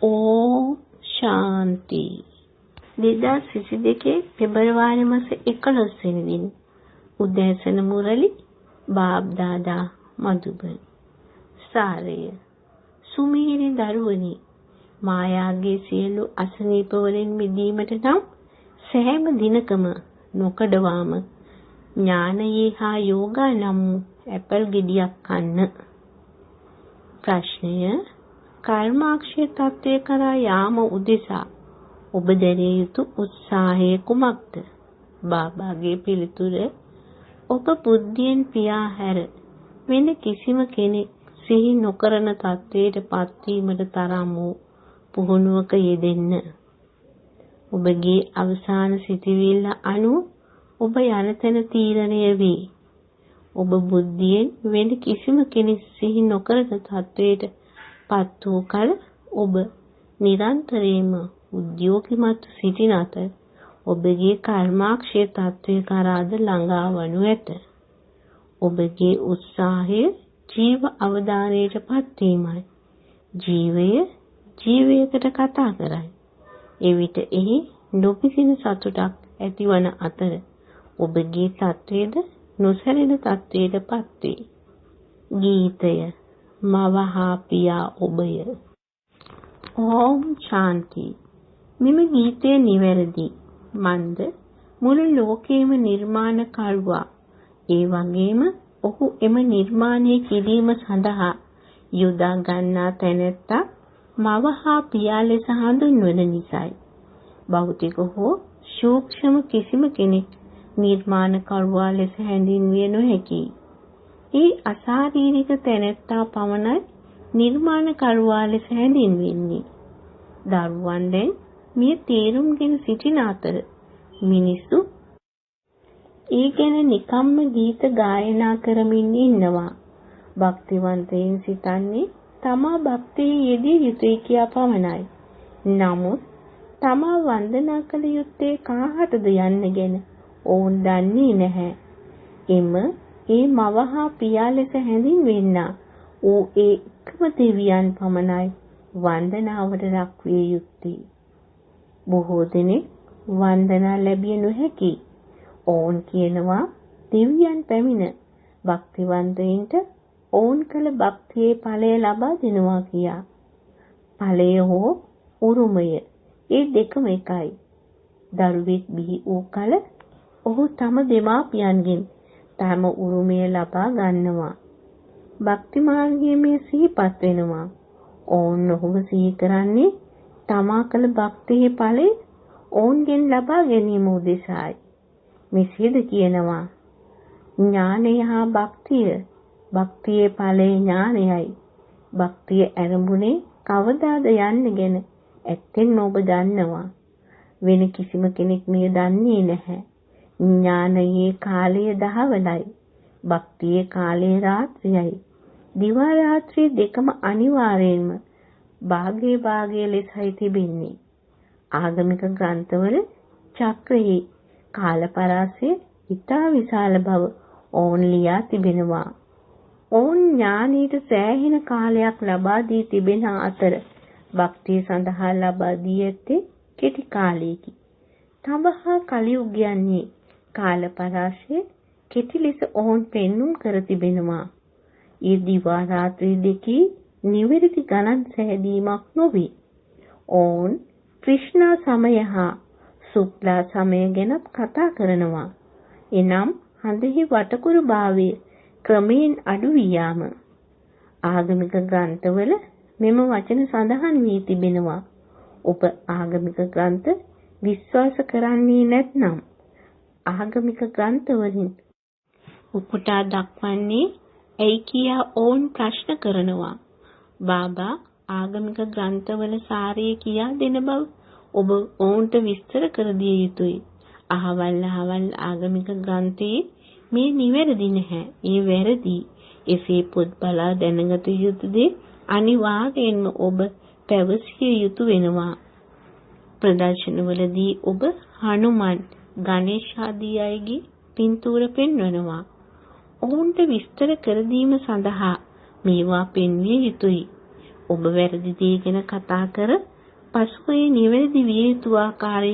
ඕම් ශාන්ති. 2022 පෙබරවාරි මාස 11 වෙනි දින උදෑසන මුරලි බාබ් දාදා මధుබන්. සාරය. සුමේරි දරුවනි, මායාගේ සියලු අසනීප වලින් මිදීමට නම් සෑම දිනකම නොකඩවාම ඥානයේ හා යෝගා නම් ඇපල් ගෙඩියක් කන්න. ප්‍රශ්නය: කර්මාක්ෂය තත්ත්වය කරා යාම උදෙසා ඔබ දැරිය යුතු උත්සාහය කුමක්ද? බාබාගේ පිළිතුර: ඔබ බුද්ධියෙන් පියා හැර වෙන කිසිම කෙනෙක් සිහි නොකරන තත්ත්වයට පත්වීමට තරම් වූ පුහුණුවක යෙදෙන්න. ඔබගේ අවසාන සිතිවිල්ල අනුව ඔබ යන තැන තීරණය වේ. ඔබ බුද්ධියෙන් වෙන කිසිම කෙනෙක් සිහි නොකරන තත්ත්වයට පත් වූ කල ඔබ නිරන්තරයෙන්ම උද්‍යෝගිමත් සිටින අතර ඔබගේ කර්මාක්ෂය තත්ත්වය කරාද ළඟා වනු ඇත. ඔබගේ උත්සාහය ජීව අවධානයට පත්වීමයි. ජීවය ජීවයකට කතා කරයි. එවිට එහි නොපිසින සතුටක් ඇතිවන අතර ඔබගේ තත්ත්වයද නොසැලෙන තත්ත්වයට පත්වේ. ගීතය මව හා පියා ඔබය. ඕම් ශාන්ති. මෙම ගීතය නිවැරදි. මන්ද මුළු ලෝකයේම නිර්මාණකරුවා. ඒ වගේම ඔහු එම නිර්මාණය කිරීම සඳහා යොදා ගන්නා තැනැත්තා මව හා පියා ලෙස හඳුන්වන නිසායි. භෞතික හෝ සූක්ෂම කිසිම කෙනෙක් නිර්මාණකරුවා ලෙස හැඳින්විය නොහැකියි. ඒ අශාරීරික තැනැත්තා පමණයි නිර්මාණකරුවා ලෙස හැඳින්වෙන්නේ. දරුවන් දැන් මේ තේරුම්ගෙන සිටින අතර මිනිස්සු ඒ ගැන නිකම්ම ගීත ගායනා කරමින් ඉන්නවා. භක්තිවන්තයින් සිතන්නේ තමා භක්තියේ යෙදිය යුතුයි කියා පමණයි. නමුත් තමා වන්දනා කළ යුත්තේ කාහටද යන්න ගැන ඔවුන් දන්නේ නැහැ. ඒ මව හා පියා ලෙස හැඳින්වෙන්නා ඌ ඒ එකම දෙවියන් පමණයි වන්දනාවට ලක්විය යුත්තේ. බොහෝ දෙනෙක් වන්දනා ලැබිය නොහැකි. ඔවුන් කියනවා දෙවියන් පැමිණ භක්තිවන්තයින්ට ඔවුන් කළ භක්තියේ ඵලය ලබා දෙනවා කියා. ඵලය හෝ උරුමය ඒ දෙකම එකයි. දරුවෙක් බිහි වූ කල ඔහු තම දෙමාපියන්ගෙන් තම උරුමය ලබා ගන්නවා. භක්ති මාර්ගයේ මේ සිහිපත් වෙනවා. ඔවුන් ඔහුව සිහි කරන්නේ තමා කළ භක්තියේ ඵලය ඔවුන්ගෙන් ලබා ගැනීම උදෙසායි. මෙසේද කියනවා: ඥානය හා භක්තිය, භක්තියේ ඵලය ඥානයයි. භක්තිය ඇරඹුණේ කවදාද යන්න ගැන ඇත්තෙන්ම ඔබ දන්නවා. වෙන කිසිම කෙනෙක් මෙය දන්නේ නැහැ. ඥානයේ කාලය දහවලයි. භක්තියේ කාලය රාත්‍රියයි. දිවා රාත්‍රී දෙකම අනිවාර්යයෙන්ම භාගයේ ලෙසයි තිබෙන්නේ. ආගමික ග්‍රන්ථවල චක්‍රයේ කාලපරාසය ඉතා විශාල බව ඔවුන් ලියා තිබෙනවා. ඔවුන් ඥානීට සෑහෙන කාලයක් ලබා දී තිබෙන අතර භක්තිය සඳහා ලබා දී ඇත්තේ කෙටි කාලයකි. තවහා කලියුගයන්හි කාලපරාසය කෙටි ලෙස ඔවුන් පෙන්눔 කර තිබෙනවා. ඒ දිවා රාත්‍රී දෙකේ නිවැරදි ගණන් සැදීමක් නොවේ. ඔවුන් ක්‍රිෂ්ණා සමය හා ශුක්ලා සමය ගැන කතා කරනවා. එනම් හඳෙහි වටකුරු භාවය ක්‍රමයෙන් අඩු වී යාම. ආගමික ග්‍රන්ථවල මෙම වචන සඳහන් වී තිබෙනවා. ඔබ ආගමික ග්‍රන්ථ විශ්වාස කරන්නේ නැත්නම් ආගමික ග්‍රන්ථවලින් උපුටා දක්වන්නේ ඇයි කියා ඔවුන් ප්‍රශ්න කරනවා. බාබා ආගමික ග්‍රන්ථවල සාරය කියා දෙන බව ඔබ ඔවුන්ට විස්තර කර දිය යුතුයි. අහවල් ආගමික ග්‍රන්ථයේ මේ නිවැරදි නැහැ. ඒ වැරදි. එසේ පොත් බලා දැනගත යුතු දේ අනිවාර්යෙන්ම ඔබ පැවසිය යුතු වෙනවා. ප්‍රදර්ශනවලදී ඔබ හනුමන්, ගණේශ ආදී අයගේ පින්තූර පෙන්වනවා. ඔවුන්ට විස්තර කර දීම සඳහා මේවා පෙන්විය යුතුයි. ඔබ වැරදි දේ ගැන කතා කර පසුව ඒ නිවැරදි විය යුතු ආකාරය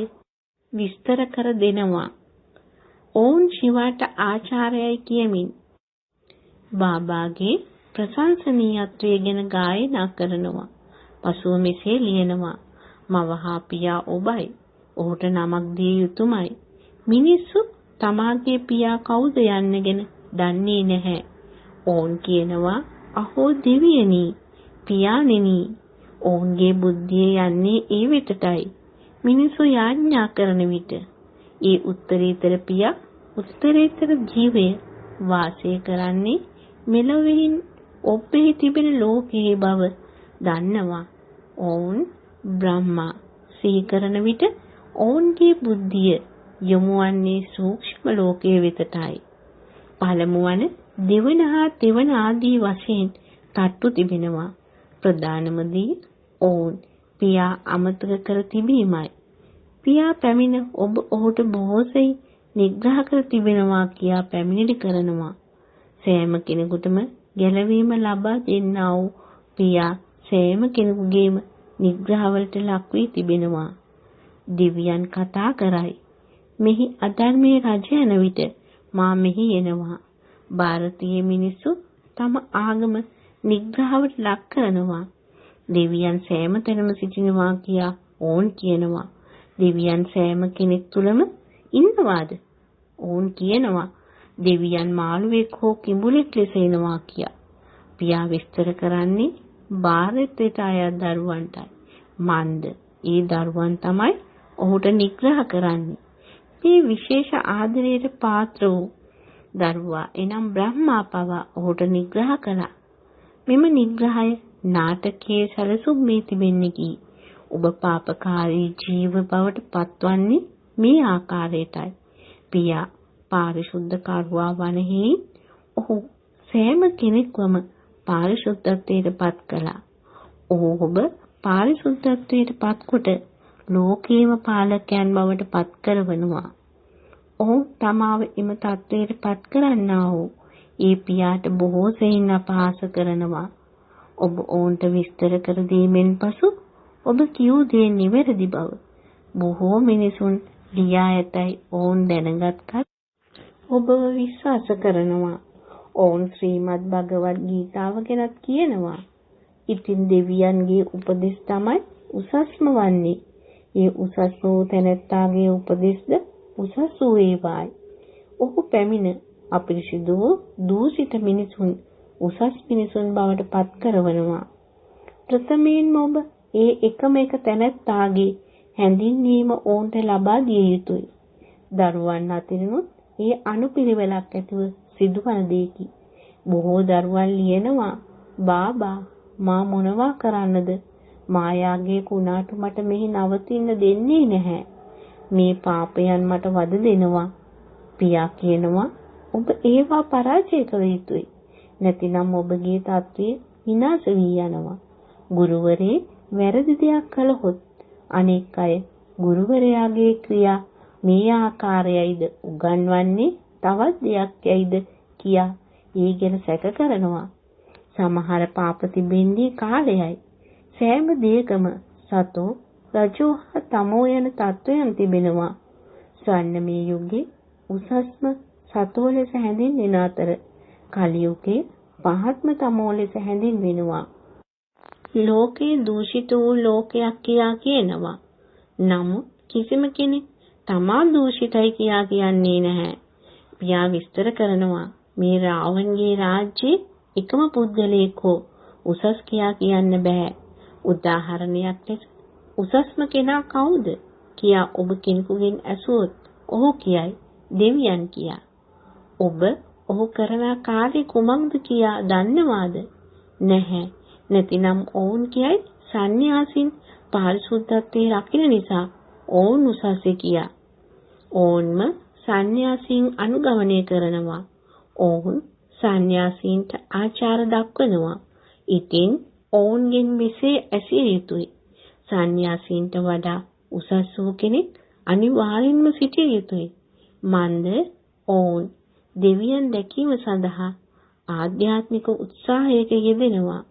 විස්තර කර දෙනවා. ඔවුන් ශිවාට ආචාර්යයි කියමින් බාබාගේ ප්‍රශංසනීයත්වය ගැන ගායනා කරනවා. පසුව මෙසේ ලියනවා. මව හා පියා ඔබයි. ඔහුට නමක් දිය යුතුමයි. මිනිස්සු තමාගේ පියා කවුද යන්න ගැන දන්නේ නැහැ. ඔවුන් කියනවා අහෝ දෙවියනි, පියාණෙනි. ඔවුන්ගේ බුද්ධිය යන්නේ ඒ වෙතටයි. මිනිසු යාඥා කරන විට ඒ උත්තරීතර පියා, උත්තරීතර ජීවය වාසය කරන්නේ මෙලොවින් ඔබෙහි තිබෙන ලෝකයේ බව දන්නවා. ඔවුන් බ්‍රහ්මා සිහි කරන විට ඔවුන්ගේ බුද්ධිය යොමු වන්නේ සූක්ෂම ලෝකයේ වෙතටයි. පළමු වන, දෙවන හා තෙවන ආදී වශයෙන් තට්ටු තිබෙනවා. ප්‍රධානම දේ ඔවුන් පියා අමතක කර තිබීමයි. පියා පැමිණ ඔබ ඔහුට බොහෝසෙයි නිග්‍රහ කර තිබෙනවා කියා පැමිණිලි කරනවා. සෑම කෙනෙකුටම ගැලවීම ලබා දෙන්නා වූ පියා සෑම කෙනෙකුගේම නිග්‍රහවලට ලක් වී තිබෙනවා. දිව්‍යයන් කතා කරයි. මෙහි අධර්මයේ රජ යන විට මා මෙහි එනවා. ಭಾರತೀಯ මිනිසු තම ආගම නිග්‍රහවට ලක් කරනවා. දෙවියන් සෑම තැනම සිටිනවා කියා ඕන් කියනවා. දෙවියන් සෑම කෙනෙක් තුළම ඉන්නවාද? ඕන් කියනවා. දෙවියන් මාළුවෙක් හෝ කිඹුලෙක් ලෙස එනවා කියා. පියා විස්තර කරන්නේ ಭಾರතයට අයත් දරුවන්ටයි. මන්ද ඒ දරුවන් තමයි ඔහුට නිග්‍රහ කරන්නේ. මේ විශේෂ ආදරයට පාත්‍ර වූ දරුවා එනම් බ්‍රහ්මා පවා ඔහුට නිග්‍රහ කළා. මෙම නිග්‍රහය නාටකයේ සැලසුම්ේ තිබෙන්නේ කී. ඔබ පාපකාරී ජීව බවට පත්වන්නේ මේ ආකාරයටයි. පියා පාරිශුද්ධ කරුවා වනෙහි ඔහු සෑම කෙනෙක්වම පාරිශුද්ධත්වයට පත් කළා. ඔබ පාරිශුද්ධත්වයට පත්කොට ලෝකේම පාලකයන් බවට පත් කරවනවා. ඔහු තමාව එම තත්වයට පත් කරන්නා වූ ඒ පියාට බොහෝ සෙයින් අපහාස කරනවා. ඔබ ඔවුන්ට විස්තර කර දීමෙන් පසු ඔබ කියූ දේ නිවැරදි බව බොහෝ මිනිසුන් ලියා ඇතැයි ඔවුන් දැනගත්කත් ඔබව විශ්වාස කරනවා. ඔවුන් ශ්‍රීමද් භගවත් ගීතාව ගැනත් කියනවා. ඉතින් දෙවියන්ගේ උපදෙස් තමයි උසස්ම වන්නේ. ඒ උසස් වූ තැනැත්තාගේ උපදෙස්ද උසස් වූ ඒවායි. ඔහු පැමිණ අපිරිසිදු වූ දූෂිත මිනිසුන් උසස් මිනිසුන් බවට පත් කරවනවා. ප්‍රථමයෙන්ම ඔබ ඒ එකම එක තැනැත්තාගේ හැඳින්වීම ඔවුන්ට ලබා දිය යුතුයි. දරුවන් අතරිනුත් ඒ අනුපිළිවෙලක් ඇතිව සිදුවන දෙයකි. බොහෝ දරුවන් ලියනවා, බාබා මා මොනවා කරන්නද? මායාගේ කුණාටු මට මෙහි නවතින්න දෙන්නේ නැහැ. මේ පාපයන් මට වද දෙනවා. පියා කියනවා ඔබ ඒවා පරාජය කළ යුතුයි. නැතිනම් ඔබගේ තත්ත්වය විනාශ වී යනවා. ගුරුවරේ වැරදි දෙයක් කළහොත් අනෙක් අය ගුරුවරයාගේ ක්‍රියා මේ ආකාරයයිද උගන්වන්නේ තවත් දෙයක් යයිද කියා ඒ ගැන සැක කරනවා. සමහර පාප තිබෙන්නේ කාලයයි. සෑම දෙයකම සතෝ රජෝ හා තමෝ යන තත්වයන් තිබෙනවා. ස්වර්ණමය යුගයේ උසස්ම සතෝ ලෙස හැඳින්වෙන අතර කලි යුගයේ පහත්ම තමෝ ලෙස හැඳින්වෙනවා. ලෝකේ දූෂිත වූ ලෝකයක් කියා කියනවා. නමුත් කිසිම කෙනෙක් තමා දූෂිතයි කියා කියන්නේ නැහැ. පියා විස්තර කරනවා මේ රාවණගේ රාජ්‍යයේ එකම පුද්ගලයෙක් හෝ උසස් කියා කියන්න බෑ. උදාහරණයක් ලෙස උසස්ම කෙනා කවුද කියා ඔබ කෙනෙකුගෙන් ඇසුවොත් ඔහු කියයි දෙවියන් කියා. ඔබ ඔහු කරන කාර්ය කුමක්ද කියා දන්නවාද? නැහැ. නැතිනම් ඔවුන් කියයි සන්‍යාසින් පාරිශුද්ධත්වයේ රකින්න නිසා ඔවුන් උසස් කියා. ඔවුන්ම සන්‍යාසීන් අනුගමනය කරනවා. ඔවුන් සන්‍යාසීන්ට ආචාර දක්වනවා. ඉතින් ඔවුන්ගෙන් මෙසේ ඇසිය යුතුයි. සන්‍යාසීන්ට වඩා උසස් වූ කෙනෙක් අනිවාර්යෙන්ම සිටිය යුතුයි. මන්ද ඔවුන් දෙවියන් දැකීම සඳහා ආධ්‍යාත්මික උත්සාහයක යෙදෙනවා.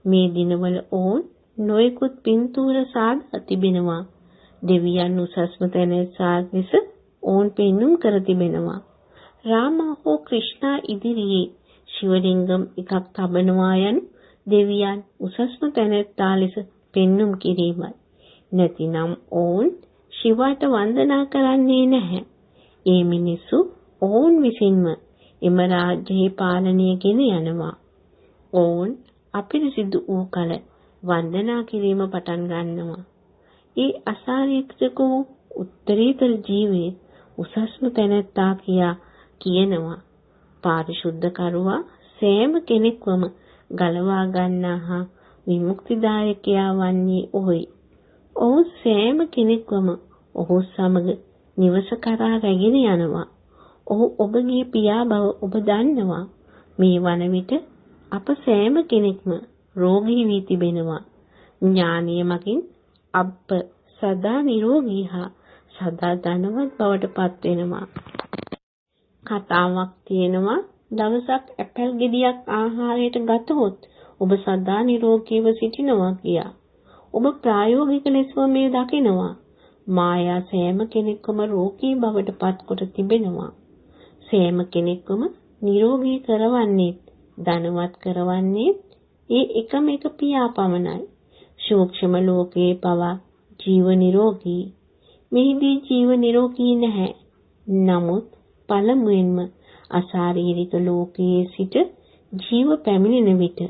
මේ දිනවල ඔවුන් නොයෙකුත් පින්තූර සාදා තිබෙනවා. දෙවියන් උසස්ම තැනැත්තා ලෙස ඔවුන් පෙන්눔 කර තිබෙනවා. රාමා හෝ ක්‍රිෂ්ණා ඉදිරියේ ශිවලිංගම් එකක් තබනවා යනු දෙවියන් උසස්ම තැනැත්තා ලෙස පෙන්눔 කිරීමයි. නැතිනම් ඔවුන් ශිවයට වන්දනා කරන්නේ නැහැ. ඒ මිනිස්සු ඔවුන් විසින්ම එම රාජ්‍යයේ පාලනය ගෙන යනවා. ඔවුන් අපිරිසිදු වූ කල වන්දනා කිරීම පටන් ගන්නවා. ඒ අසාරීරික වූ උත්තරීතර ජීවයේ උසස්ම තැනැත්තා කියා කියනවා. පාරිශුද්ධ කරුවා සෑම කෙනෙක්වම ගලවා ගන්නා හා විමුක්තිදායකයා වන්නේ ඔහුයි. ඔහු සෑම කෙනෙක්වම ඔහු සමග නිවස කරා රැගෙන යනවා. ඔහු ඔබගේ පියා බව ඔබ දන්නවා. මේ වන විට අප සෑම කෙනෙක්ම රෝගී වී තිබෙනවා. ඥානීය මගින් අප සදා නිරෝගී හා සදා ධනවත් බවට පත් වෙනවා. කතාවක් තියෙනවා, දවසක් ඇපල් ගෙඩියක් ආහාරයට ගතහොත් ඔබ සදා නිරෝගීව සිටිනවා කියා. ඔබ ප්‍රායෝගික ලෙසම මේ දකිනවා. මායා සෑම කෙනෙක්වම රෝගී බවට පත් කොට තිබෙනවා. සෑම කෙනෙක්වම නිරෝගී කරවන්නේ, ධනවත් කරවන්නේ ඒ එකම එක පියා පමණයි. සූක්ෂම ලෝකයේ පවා ජීව නිරෝගී. මෙහිදී ජීව නිරෝගී නැහැ. නමුත් පළමුවෙන්ම අශාරීරික ලෝකයේ සිට ජීව පැමිණෙන විට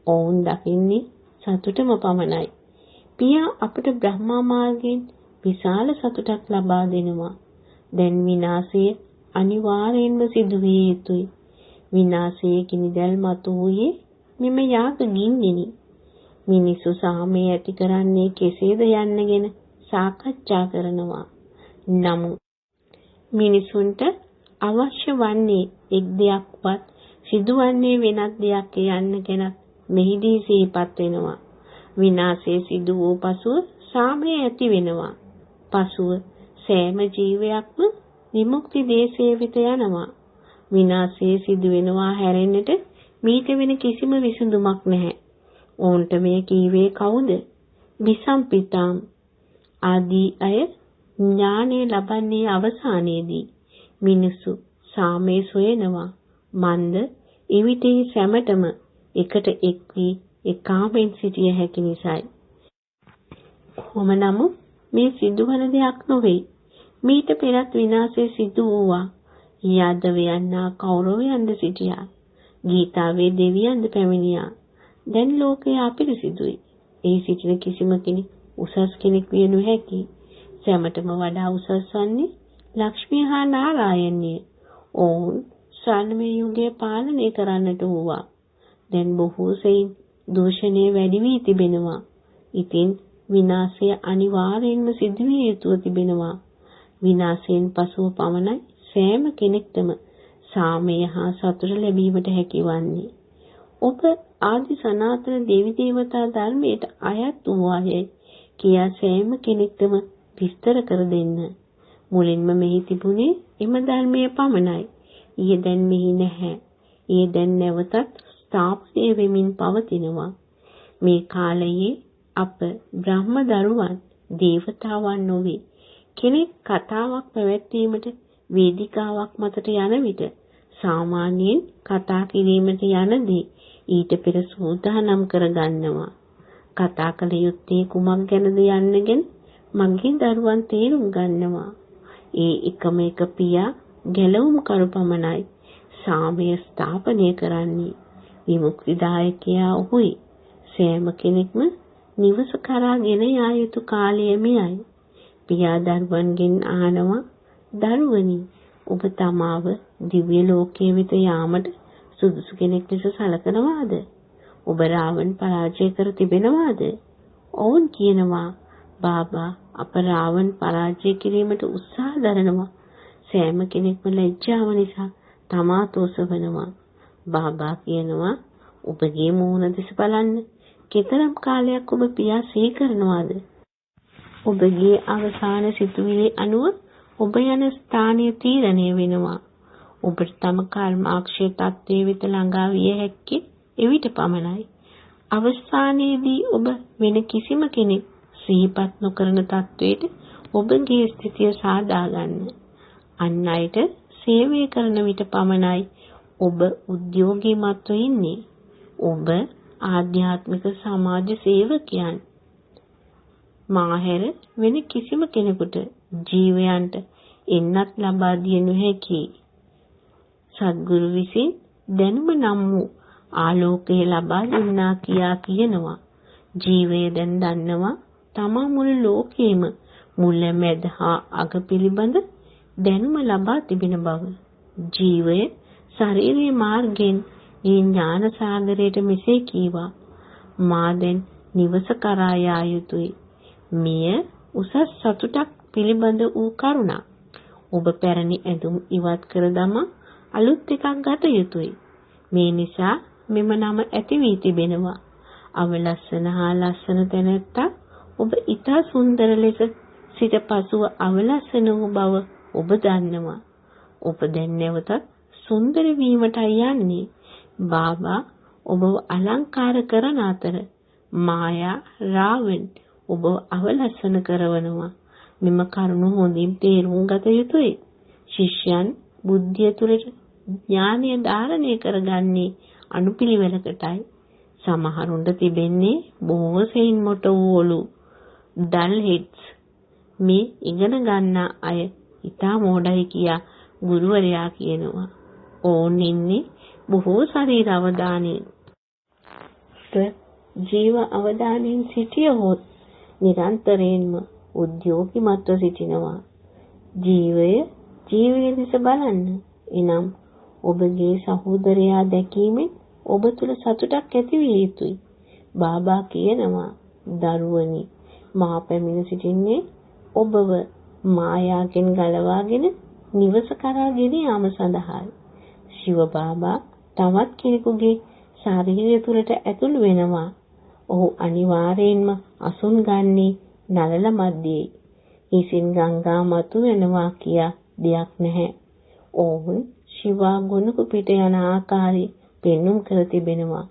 ඔවුන් දකින්නේ සතුටම පමණයි. පියා අපට බ්‍රහ්මා මාර්ගයෙන් විශාල සතුටක් ලබා දෙනවා. දැන් විනාශය අනිවාර්යෙන්ම සිදු විය යුතුයි. විනාශයේ කිනිදැල් මතුවේ මෙම යාග ගින්නෙනි. මිනිසු සාමය ඇති කරන්නේ කෙසේද යන්න ගැන සාකච්ඡා කරනවා. නමුත් මිනිසුන්ට අවශ්‍ය වන්නේ එක් දෙයක්වත් සිදුවන්නේ වෙනත් දෙයක් යන්න ගැන මෙහිදී සිහිපත් වෙනවා. විනාශය සිදු වූ පසුව සාමය ඇති වෙනවා. පසුව සෑම ජීවයක්ම විමුක්ති දේශයේ වෙත යනවා. විනාශය සිදු වෙනවා හැරෙන්නට මීට වෙන කිසිම විසඳුමක් නැහැ. ඔවුන්ට මේ කීවේ කවුද? විසම්පිතාම් ආදී අය ඥානය ලබන්නේ අවසානයේදී. මිනිසු සාමයේ සොයනවා. මන්ද එවිටේ සැමටම එකට එක් වී එකාමෙන් සිටිය හැකි නිසායි. කොහොම නමුත් මේ සිදුවන දෙයක් නොවේ. මීට පෙරත් විනාශය සිදු වූවා. යාදවයන් හා කෞරවයන්ද සිටියා. ගීතාවේ දෙවියන්ද පැමිණියා. දැන් ලෝකය අපිරිසිදුයි. ඒ සිටින කිසිම කෙනෙක් උසස් කෙනෙක් විය නොහැකි. සැමටම වඩා උසස් වන්නේ ලක්ෂ්මී හා නාරායණය. ඔවුන් ස්වර්ණමය යුගය පාලනය කරන්නට වූවා. දැන් බොහෝ සෙයින් දූෂණය වැඩි වී තිබෙනවා. ඉතින් විනාශය අනිවාර්යෙන්ම සිදුවිය යුතුව තිබෙනවා. විනාශයෙන් පසුව පමණයි සෑම කෙනෙක්ටම සාමය හා සතුට ලැබීමට හැකිවන්නේ. ඔබ ආදි සනාතන දෙවි දේවතා ධර්මයට අයත් වූවායයි කියා සෑම කෙනෙක්ටම විස්තර කර දෙන්න. මුලින්ම මෙහි තිබුණේ එම ධර්මයේ පමණයි. ඊය දැන් මෙහි නැහැ. ඊය දැන් නැවතත් ස්ථාපනය වෙමින් පවතිනවා. මේ කාලයේ අප බ්‍රහ්ම දරුවන් දේවතාවන් නොවේ. කෙනෙක් කතාවක් පැවැත්වීමට වේදිකාවක් මතට යන විට සාමාන්‍යයෙන් කතා කිරීමට යනදී ඊට පෙර සූදානම් කරගන්නවා. කතා කළ යුත්තේ කුමක් ගැනද යන්නගෙන මගේ දරුවන් තේරුම් ගන්නවා. ඒ එකම එක පියා ගැලවුම් කරු පමණයි සාමය ස්ථාපනය කරන්නේ. විමුක්තිදායකයා ඔහුයි. සෑම කෙනෙක්ම නිවස කරා ගෙන යා යුතු කාලය මෙයයි. පියා දරුවන්ගෙන් අහනවා, දරුවනි, ඔබ තමාව දිව්‍ය ලෝකයේ වෙත යාමට සුදුසු කෙනෙක් ලෙස සැලකනවාද? ඔබ රාවණ පරාජය කර තිබෙනවාද? ඔවුන් කියනවා, බාබා, අප රාවණ පරාජය කිරීමට උත්සාහ දරනවා. සෑම කෙනෙක්ම ලැජ්ජාව නිසා තමා තෝසවනවා. බාබා කියනවා, ඔබගේ මූණ දෙස බලන්න. කෙතරම් කාලයක් ඔබ පියා සිහි කරනවාද? ඔබගේ අවසාන සිතුවිලි අනුව ඔබ යන ස්ථානය තීරණය වෙනවා. ඔබට තම කර්මාක්ෂය තත්ත්වයේ වෙත ළඟා විය හැක්කේ එවිට පමණයි. අවස්ථානයේදී ඔබ වෙන කිසිම කෙනෙක් සිහිපත් නොකරන තත්වයට ඔබගේ ස්ථිතිය සාදා ගන්න. අන් අයට සේවය කරන විට පමණයි ඔබ උද්‍යෝගීමත්ව ඉන්නේ. ඔබ ආධ්‍යාත්මික සමාජ සේවකයන්. මාහැර වෙන කිසිම කෙනෙකුට ජීවයන්ට එන්නත් ලබා දිය නොහැකි. සද්ගුරු විසින් දැනුම නම් වූ ආලෝකය ලබා දුන්නා කියා කියනවා. ජීවය දැන් දන්නවා තමා මුළු ලෝකයේම මුල මැද හා අග පිළිබඳ දැනුම ලබා තිබෙන බව. ජීවය ශාරීරික මාර්ගයෙන් ඒ ඥාන සාගරයට මෙසේ කීවා. මා දැන් නිවස කරා යා යුතුය. මෙය උසස් සතුටක් පිළිබඳ වූ කරුණක්. ඔබ පැරණි ඇඳුම් ඉවත් කර දමා අලුත් එකක් ගත යුතුය. මේ නිසා මෙම නම ඇති වී තිබෙනවා. අවලස්සන හා ලස්සන තැනැත්තා ඔබ ඉතා සුන්දර ලෙස සිට පසුව අවලස්සන වූ බව ඔබ දන්නවා. ඔබ දැන් නැවතත් සුන්දර වීමටයි යන්නේ. බාබා ඔබව අලංකාර කරන අතර මායා රාවණ ඔබ අවලස්සන කරවනවා. මෙම කරුණ හොඳින් තේරුම් ගත යුතුය. ශිෂ්‍යයන් බුද්ධිය තුළට ඥානය ධාරණය කරගන්නේ අනුපිළිවෙලකටයි. සමහරුන්ට තිබෙන්නේ බොහෝ සෙයින් මොට වූ ඩල් හෙඩ්ස්. මේ ඉගෙන ගන්නා අය ඉතා මෝඩයි කියා ගුරුවරයා කියනවා. ඕන් ඉන්නේ බොහෝ ශරීර අවධානයෙන්. ජීව අවධානයෙන් සිටියහොත් නිරන්තරයෙන්ම උද්‍යෝගීමත්ව සිටිනවා. ජීවය දෙස බලන්න. එනම් ඔබගේ සහෝදරයා දැකීමෙන් ඔබ තුළ සතුටක් ඇති විය යුතුයි. බාබා කියනවා, දරුවනි, මා පැමිණ සිටින්නේ ඔබව මායාවෙන් ගලවාගෙන නිවස කරා ගෙන යාම සඳහායි. ශිව බාබා තවත් කෙනෙකුගේ ශරීරය තුළට ඇතුළු වෙනවා. ඔහු අනිවාර්යයෙන්ම අසුන් ගන්නේ නළල මැදේ. හිසින් ගංගා මතු වෙනවා කියා දෙයක් නැහැ. ඔවුන් ශිවා ගොනුක පිට යන ආකාරය පෙන්눔 කර තිබෙනවා.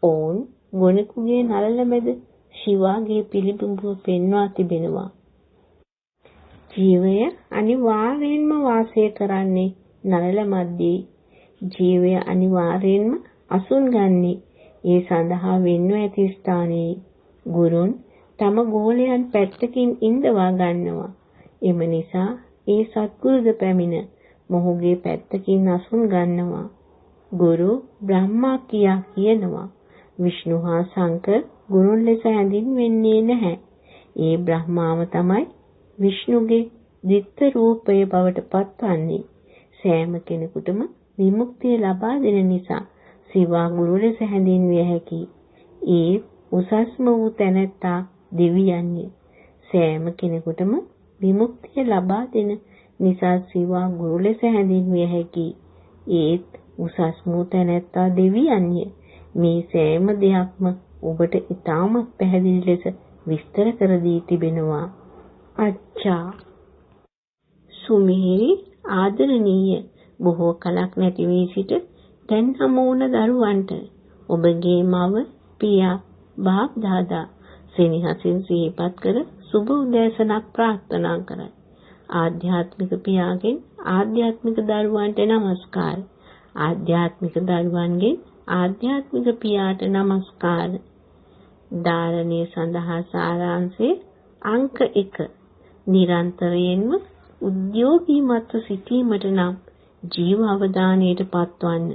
ඔවුන් ගොනුකුගේ නළල මැද ශිවාගේ පිළිබිඹුව පෙන්වා තිබෙනවා. ජීවය අනිවාර්යයෙන්ම වාසය කරන්නේ නළල මැදේ. ජීවය අනිවාර්යයෙන්ම අසුන් ගන්නේ ඒ සඳහා වෙන්ව ඇති ස්ථානයේ. ගුරුන් තම ගෝලයන් පැත්තකින් ඉඳවා ගන්නවා. එම නිසා ඒ සත්ගුරුද පැමිණ මොහුගේ පැත්තකින් අසුන් ගන්නවා. ගුරු බ්‍රහ්මා කියා කියනවා. විෂ්ණු හා ශංකර ගුරුන් ලෙස හැඳින්වෙන්නේ නැහැ. ඒ බ්‍රහ්මාව තමයි විෂ්ණුගේ ද්විත්ව රූපය බවට පත්වන්නේ. සෑම කෙනෙකුටම විමුක්තිය ලබා දෙන නිසා සිවා ගුරු ලෙස හැඳින්විය හැකියි. ඒ උසස්ම වූ තැනැත්තා දෙවියන්ය. සෑම කෙනෙකුටම විමුක්තිය ලබා දෙන නිසා සිවා ගුරු ලෙස හැඳින්විය හැකියි. ඒත් උසස්ම වූ තැනැත්තා දෙවියන්ය. මේ සෑම දෙයක්ම ඔබට ඉතාම පැහැදිලි ලෙස විස්තර කර දී තිබෙනවා. අච්චා සුමිහිරි ආදරණීය බොහෝ කලක් නැති වී සිට දැන් හමු වුණ දරුවන්ට ඔබගේ මව පියා බාප් දාදා සෙනෙහසින් සිහිපත් කර සුබ උදෑසනක් ප්‍රාර්ථනා කරයි. ආධ්‍යාත්මික පියාගෙන් ආධ්‍යාත්මික දරුවන්ට නමස්කාර. ආධ්‍යාත්මික දරුවන්ගෙන් ආධ්‍යාත්මික පියාට නමස්කාර. ධාරණය සඳහා සාරාංශය අංක 1. නිරන්තරයෙන්ම උද්‍යෝගීමත්ව සිටීමට නම් ජීව අවධානයට පත්වන්න.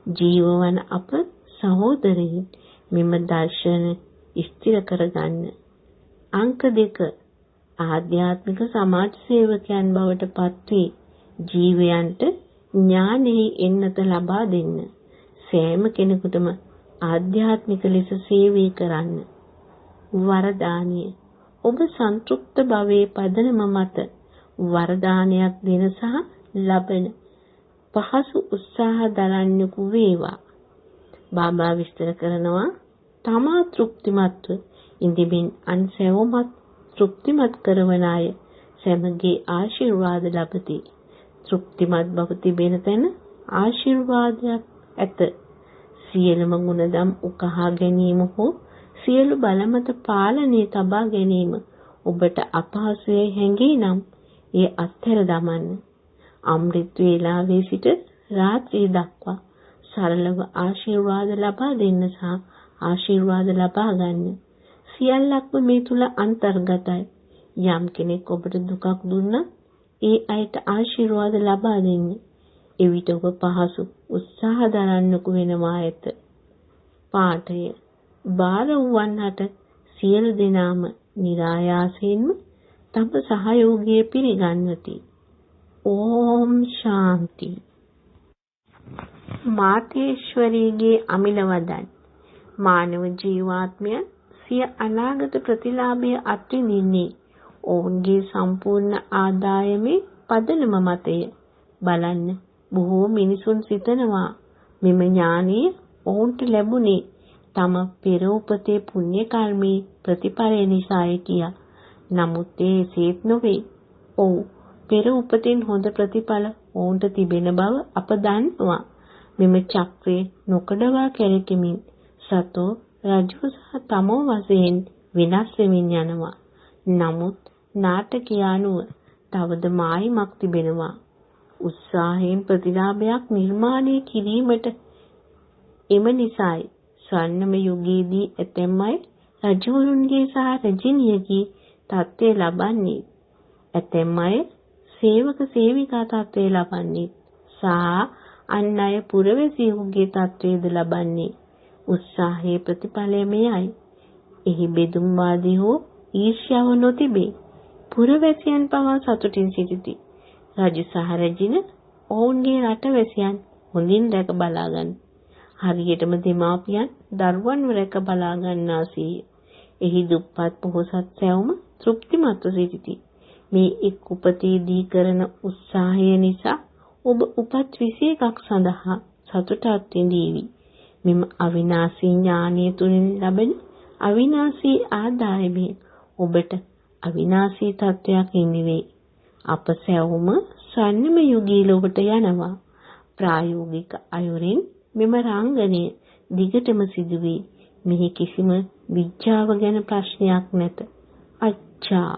ජීවවන අප සහෝදරයින් මෙම දර්ශන ස්ථිර කරගන්න. අංක 2. ආධ්‍යාත්මික සමාජ සේවකයන් බවට පත්වී ජීවයන්ට ඥානෙහි එන්නත ලබා දෙන්න. සෑම කෙනෙකුටම ආධ්‍යාත්මික ලෙස සේවය කරන්න. වරදානිය ඔබ සන්තුෂ්ත භවයේ පදනම මත වරදානයක් දෙන සහ ලබන පහසු උත්සාහ දරන්නකු වේවා. බාබා විස්තර කරනවා තමා තෘප්තිමත්ව ඉඳිමින් අන් සැවොමත් තෘප්තිමත් කරවන අය සැමගේ ආශිර්වාද ලබති. තෘප්තිමත් බව තිබෙන තැන ආශිර්වාදයක් ඇත. සියලුම ගුණධම් උකහා ගැනීම හෝ සියලු බලමත පාලනයේ තබා ගැනීම ඔබට අපහසුයි හැඟේ නම් ඒ අත්හැර දමන්න. අමෘත වේලාවේ සිට රාත්‍රිය දක්වා සරලව ආශිර්වාද ලබා දෙන්න සහ ආශිර්වාද ලබා ගන්න. සියල්ලක්ම මේ තුල අන්තර්ගතයි. යම් කෙනෙක් ඔබට දුකක් දුන්නා ඒ අයට ආශිර්වාද ලබා දෙන්න. එවිට ඔබ පහසු උත්සාහ දරන්නකු වෙනවා ඇත. පාඨය බාර වූවන්හට සියලු දෙනාම નિરાයාසයෙන්ම තම සහයෝගය පිළිගන්නති. ඕම් ශාන්ති. මාතේශ්වරීගේ අමිල වදන්. මානව ජීවාත්මය සිය අනාගත ප්‍රතිලාභය අත්විඳින්නේ ඔවුන්ගේ සම්පූර්ණ ආදායමේ පදනම මතය. බලන්න, බොහෝ මිනිසුන් සිතනවා මෙම ඥානය ඔවුන්ට ලැබුණේ තම පෙර උපතේ පුණ්‍ය කර්මයේ ප්‍රතිඵලය නිසායි කියා. නමුත් ඒ එසේත් නොවේ. ඔව්, පෙර උපතින් හොඳ ප්‍රතිඵල ඔවුන්ට තිබෙන බව අප දන්නවා. මෙම චක්‍රේ නොකඩවා කැරකෙමින් සතෝ රජු සහ තමෝ වශයෙන් විනාශ වෙමින් යනවා. නමුත් නාටකය අනුව තවද මායිමක් තිබෙනවා. උත්සාහයෙන් ප්‍රතිලාභයක් නිර්මාණය කිරීමට එම නිසායි ස්වර්ණමය යුගයේදී ඇතැම් අය රජවරුන්ගේ සහ රජිනියගේ තත්ත්වය ලබන්නේ. ඇතැම් අය සේවක සේවිකා තත්ත්වය ලබන්නේ සහ අන් අය පුරවැසියෙකුගේ තත්ත්වයද ලබන්නේ. උත්සාහයේ ප්‍රතිඵලය මෙයයි. එහි බෙදුම්වාදී හෝ ඊර්ෂ්‍යාව නොතිබේ. පුරවැසියන් පවා සතුටින් සිටිති. රජු සහ රැජින ඔවුන්ගේ රටවැසියන් හොඳින් රැක බලා ගන්න. හරියටම දෙමාපියන් දරුවන්ව රැක බලා ගන්නාසේය. එහි දුප්පත් පොහොසත් සැවුම තෘප්තිමත්ව සිටිති. මේ එක් උපතේදී කරන උත්සාහය නිසා ඔබ උපත් 21ක් සඳහා සතුටක් විඳීවි. මෙම අවිනාශී ඥානය තුලින් ලැබෙන අවිනාශී ආදායමෙන් ඔබට අවිනාශී තත්වයක් හිමිවේ. අප සැවුම ස්වර්ණමය යුගී ලොවට යනවා. ප්‍රායෝගික අයුරින් මෙම රංගනය දිගටම සිදුවේ. මෙහි කිසිම විඥාව ගැන ප්‍රශ්නයක් නැත. අච්චා